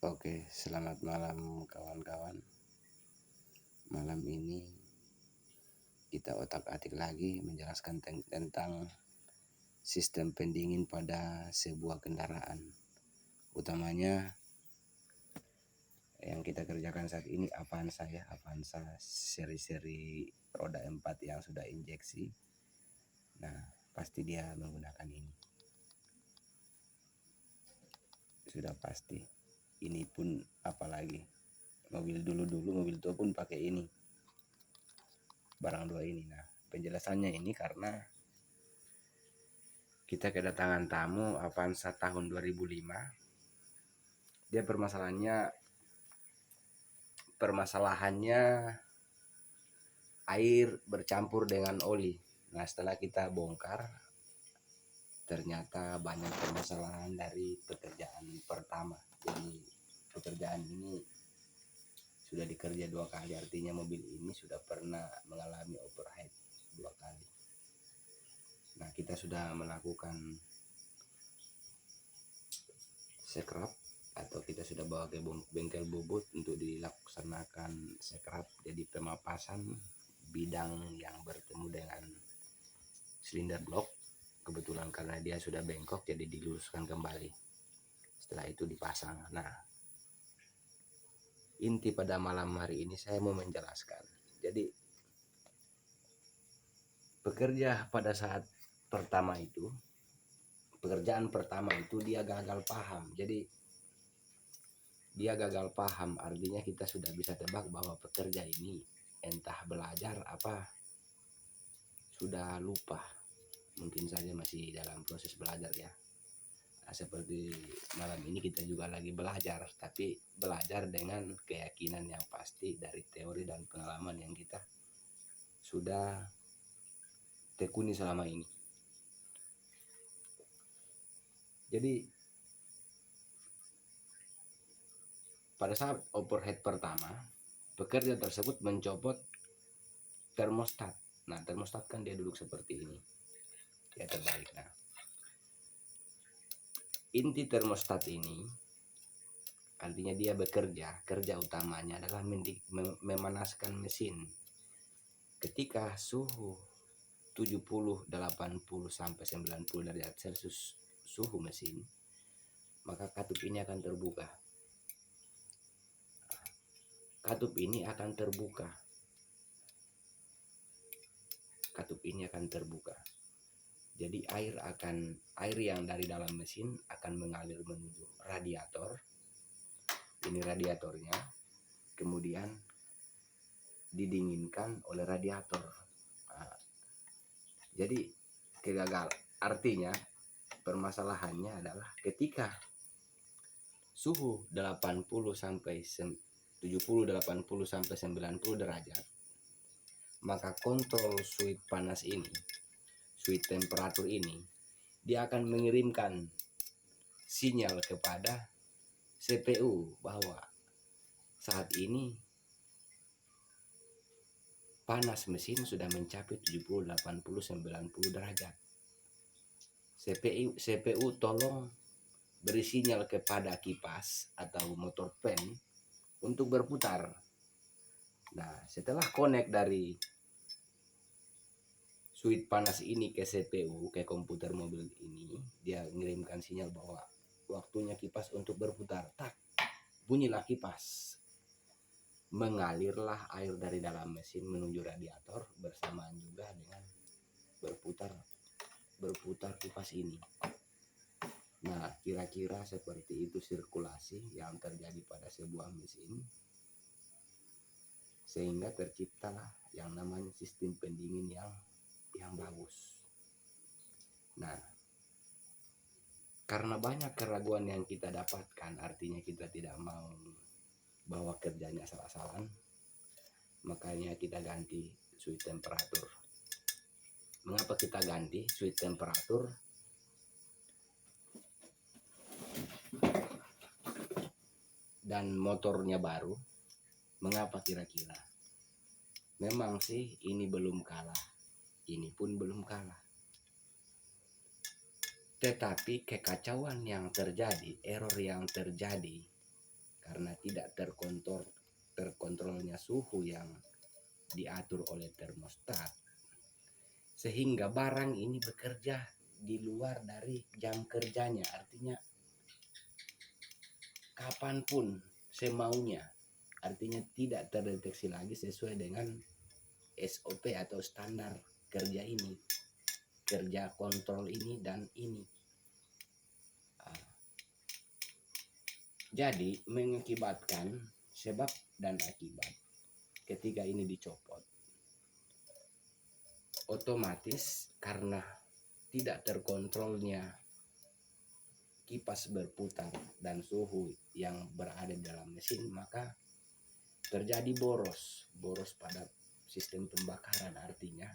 Oke, selamat malam kawan-kawan. Malam ini kita otak-atik lagi menjelaskan tentang sistem pendingin pada sebuah kendaraan. Utamanya yang kita kerjakan saat ini Avanza ya, Avanza seri-seri roda 4 yang sudah injeksi. Nah, pasti dia menggunakan ini. Sudah pasti. Ini pun apalagi. Mobil mobil tua pun pakai ini. Barang dua ini. Nah, penjelasannya ini karena kita kedatangan tamu Avanza tahun 2005. Dia permasalahannya air bercampur dengan oli. Nah, setelah kita bongkar, ternyata banyak permasalahan dari pekerjaan pertama. Jadi pekerjaan ini sudah dikerja 2 kali, artinya mobil ini sudah pernah mengalami overheat 2 kali. Nah, kita sudah melakukan scrap atau kita sudah bawa ke bengkel bubut untuk dilaksanakan scrap, jadi pemapasan bidang yang bertemu dengan silinder blok. Kebetulan karena dia sudah bengkok, jadi diluruskan kembali. Setelah itu dipasang. Nah, inti pada malam hari ini saya mau menjelaskan. Jadi pekerjaan pertama itu dia gagal paham. Jadi dia gagal paham, artinya kita sudah bisa tebak bahwa pekerja ini entah belajar apa sudah lupa, mungkin saja masih dalam proses belajar ya. Nah, seperti malam ini kita juga lagi belajar, tapi belajar dengan keyakinan yang pasti dari teori dan pengalaman yang kita sudah tekuni selama ini. Jadi pada saat overhead pertama, pekerja tersebut mencopot termostat. Nah, termostat kan dia duduk seperti ini, dia terbalik. Nah, inti termostat ini artinya dia kerja utamanya adalah memanaskan mesin. Ketika suhu 70, 80 sampai 90 derajat Celcius suhu mesin, maka katup ini akan terbuka. Katup ini akan terbuka. Jadi air yang dari dalam mesin akan mengalir menuju radiator. Ini radiatornya, kemudian didinginkan oleh radiator. Nah, jadi artinya permasalahannya adalah ketika suhu 80 sampai 70, 80 sampai 90 derajat, maka kontrol switch panas ini, switch temperatur ini, dia akan mengirimkan sinyal kepada CPU bahwa saat ini panas mesin sudah mencapai 70, 80, 90 derajat. CPU tolong beri sinyal kepada kipas atau motor fan untuk berputar. Nah, setelah connect dari switch panas ini ke CPU, ke komputer mobil ini, dia mengirimkan sinyal bahwa waktunya kipas untuk berputar. Tak, bunyilah kipas. Mengalirlah air dari dalam mesin menuju radiator bersamaan juga dengan berputar kipas ini. Nah, kira-kira seperti itu sirkulasi yang terjadi pada sebuah mesin, sehingga terciptalah yang namanya sistem pendingin yang bagus. Nah, karena banyak keraguan yang kita dapatkan, artinya kita tidak mau bahwa kerjanya asal-asalan, makanya kita ganti switch temperatur. Mengapa kita ganti switch temperatur? Dan motornya baru, mengapa kira-kira? Memang sih ini belum kalah, ini pun belum kalah. Tetapi kekacauan yang terjadi, error yang terjadi karena tidak terkontrolnya suhu yang diatur oleh termostat, sehingga barang ini bekerja di luar dari jam kerjanya, artinya kapanpun semaunya, artinya tidak terdeteksi lagi sesuai dengan SOP atau standar kerja ini, kerja kontrol ini dan ini. Jadi mengakibatkan sebab dan akibat. Ketika ini dicopot, otomatis karena tidak terkontrolnya kipas berputar dan suhu yang berada dalam mesin, maka terjadi boros pada sistem pembakaran, artinya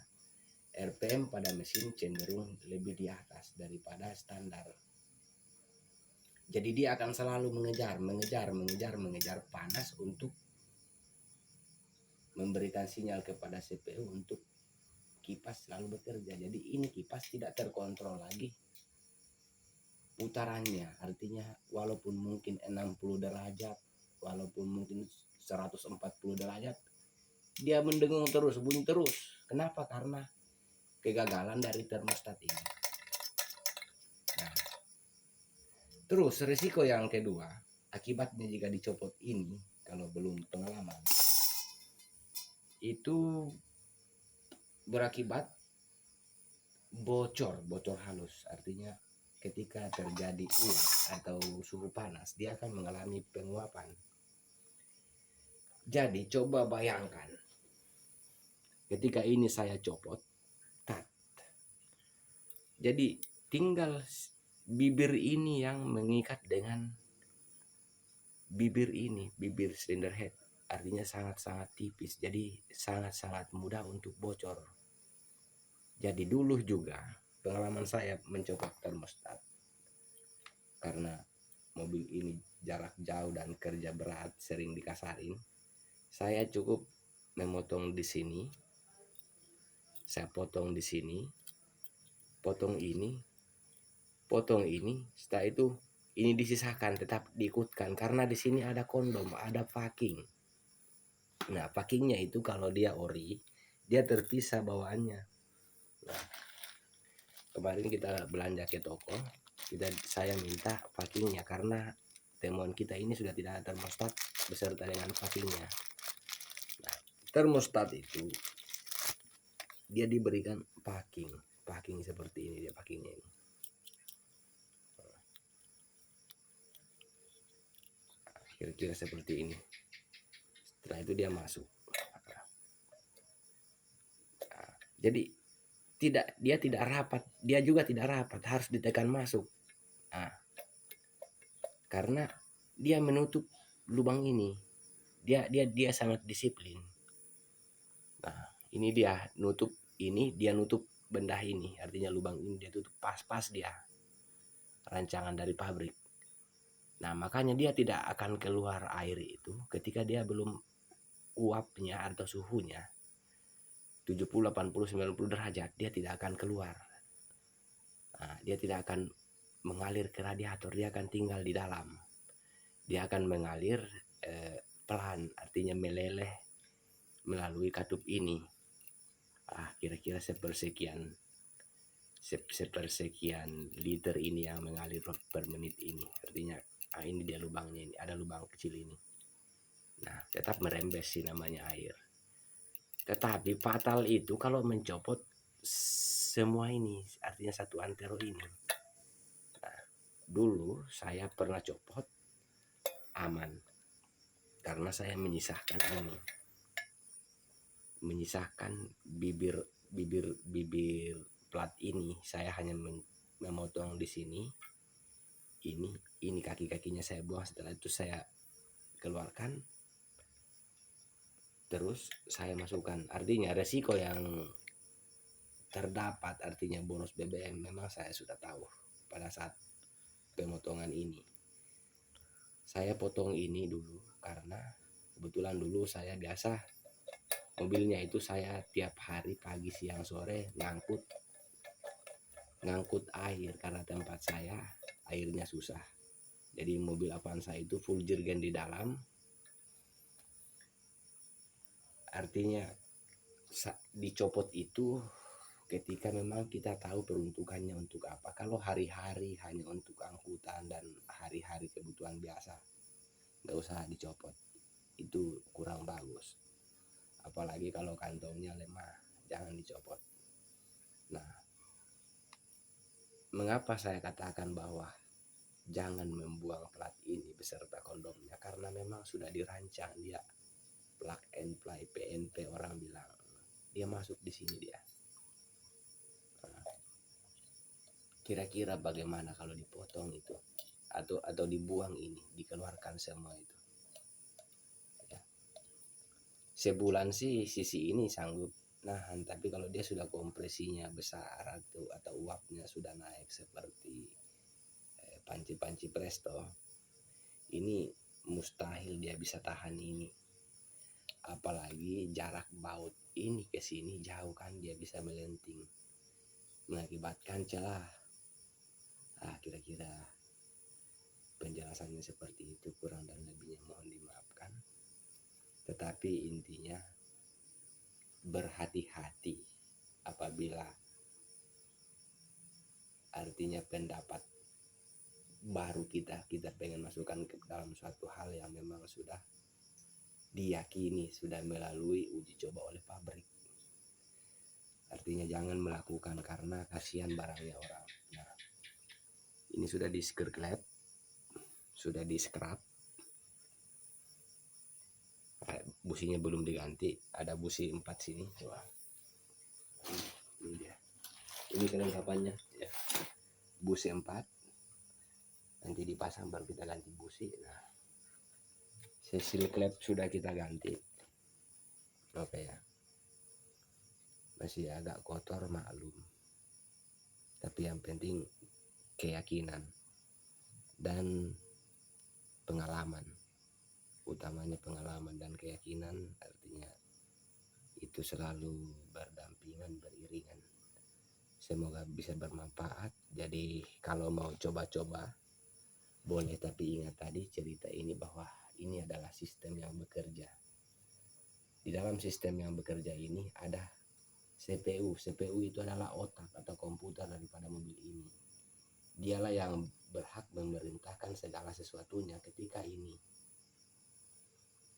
RPM pada mesin cenderung lebih di atas daripada standar. Jadi dia akan selalu mengejar panas untuk memberikan sinyal kepada CPU untuk kipas selalu bekerja. Jadi ini kipas tidak terkontrol lagi putarannya, artinya walaupun mungkin 60 derajat, walaupun mungkin 140 derajat, dia mendengung terus, bunyi terus. Kenapa? Karena kegagalan dari termostat ini. Nah, terus risiko yang kedua, akibatnya jika dicopot ini, kalau belum pengalaman, itu berakibat bocor halus, artinya ketika terjadi uap atau suhu panas, dia akan mengalami penguapan. Jadi coba bayangkan, ketika ini saya copot, jadi tinggal bibir ini yang mengikat dengan bibir ini, bibir cylinder head, artinya sangat-sangat tipis, jadi sangat-sangat mudah untuk bocor. Jadi dulu juga pengalaman saya mencopot termostat, karena mobil ini jarak jauh dan kerja berat, sering dikasarin, saya cukup memotong di sini, saya potong di sini, potong ini, setelah itu ini disisakan, tetap diikutkan karena di sini ada kondom, ada packing. Nah, packingnya itu kalau dia ori, dia terpisah bawaannya. Nah, kemarin kita belanja ke toko, saya minta packingnya karena temuan kita ini sudah tidak ada termostat beserta dengan packingnya. Nah, termostat itu dia diberikan packing seperti ini, dia packingnya ini. Kira-kira seperti ini. Setelah itu dia masuk. Jadi dia tidak rapat, dia juga tidak rapat, harus ditekan masuk. Nah, karena dia menutup lubang ini, dia sangat disiplin. Nah, ini dia nutup ini, dia nutup benda ini, artinya lubang ini dia tutup pas-pas, dia rancangan dari pabrik. Nah, makanya dia tidak akan keluar air itu ketika dia belum uapnya atau suhunya 70, 80, 90 derajat, dia tidak akan keluar. Nah, dia tidak akan mengalir ke radiator, dia akan tinggal di dalam. Dia akan mengalir pelan, artinya meleleh melalui katup ini. Kira-kira sepersekian liter ini yang mengalir per menit ini. Artinya ini dia lubangnya, ini ada lubang kecil ini. Nah, tetap merembes sih namanya air. Tetapi fatal itu kalau mencopot semua ini, artinya satu antero ini. Nah, dulu saya pernah copot, aman, karena saya menyisahkan ini, bibir plat ini, saya hanya memotong di sini, ini kaki-kakinya saya buang, setelah itu saya keluarkan, terus saya masukkan. Artinya resiko yang terdapat, artinya bonus BBM, memang saya sudah tahu pada saat pemotongan ini. Saya potong ini dulu karena kebetulan dulu saya biasa mobilnya itu saya tiap hari pagi siang sore ngangkut air, karena tempat saya airnya susah. Jadi mobil Avanza itu full jirgen di dalam, artinya dicopot itu ketika memang kita tahu peruntukannya untuk apa. Kalau hari-hari hanya untuk angkutan dan hari-hari kebutuhan biasa, nggak usah dicopot, itu kurang bagus. Apalagi kalau kantongnya lemah, jangan dicopot. Nah, mengapa saya katakan bahwa jangan membuang plat ini beserta kondomnya, karena memang sudah dirancang dia plug and play, PNP orang bilang, dia masuk di sini dia. Kira-kira bagaimana kalau dipotong itu atau dibuang ini, dikeluarkan semua itu ya. Sebulan sih sisi ini sanggup nahan, tapi kalau dia sudah kompresinya besar atau uapnya sudah naik seperti panci-panci presto, ini mustahil dia bisa tahan ini. Apalagi jarak baut ini ke sini jauh kan, dia bisa melenting mengakibatkan celah. Nah, kira-kira penjelasannya seperti itu, kurang dan lebihnya mohon dimaafkan. Tetapi intinya berhati-hati apabila artinya pendapat baru kita pengen masukkan ke dalam suatu hal yang memang sudah diyakini sudah melalui uji coba oleh pabrik. Artinya jangan melakukan karena kasihan barangnya orang. Nah, ini sudah di scrap, sudah di scrap, businya belum diganti, ada busi 4 sini. Coba ini dia, ini kelengkapannya ya, busi 4 nanti dipasang baru kita ganti busi. Nah, seal klep sudah kita ganti. Oke ya, masih agak kotor maklum, tapi yang penting keyakinan dan pengalaman, utamanya pengalaman dan keyakinan, artinya itu selalu berdampingan, beriringan. Semoga bisa bermanfaat. Jadi kalau mau coba-coba boleh, tapi ingat tadi cerita ini bahwa ini adalah sistem yang bekerja. Di dalam sistem yang bekerja ini ada CPU. CPU itu adalah otak atau komputer daripada mobil ini. Dialah yang berhak memerintahkan segala sesuatunya ketika ini.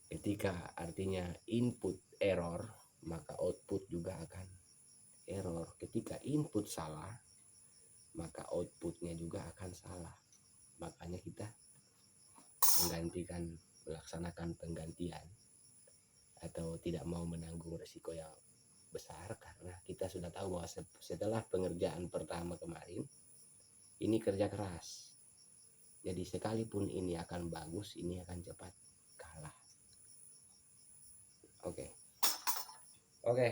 Ketika artinya input error, maka output juga akan error. Ketika input salah, maka outputnya juga akan salah. Makanya kita melaksanakan penggantian atau tidak mau menanggung resiko yang besar, karena kita sudah tahu bahwa setelah pengerjaan pertama kemarin ini kerja keras. Jadi sekalipun ini akan bagus, ini akan cepat kalah. Oke.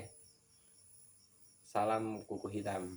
Salam kuku hitam.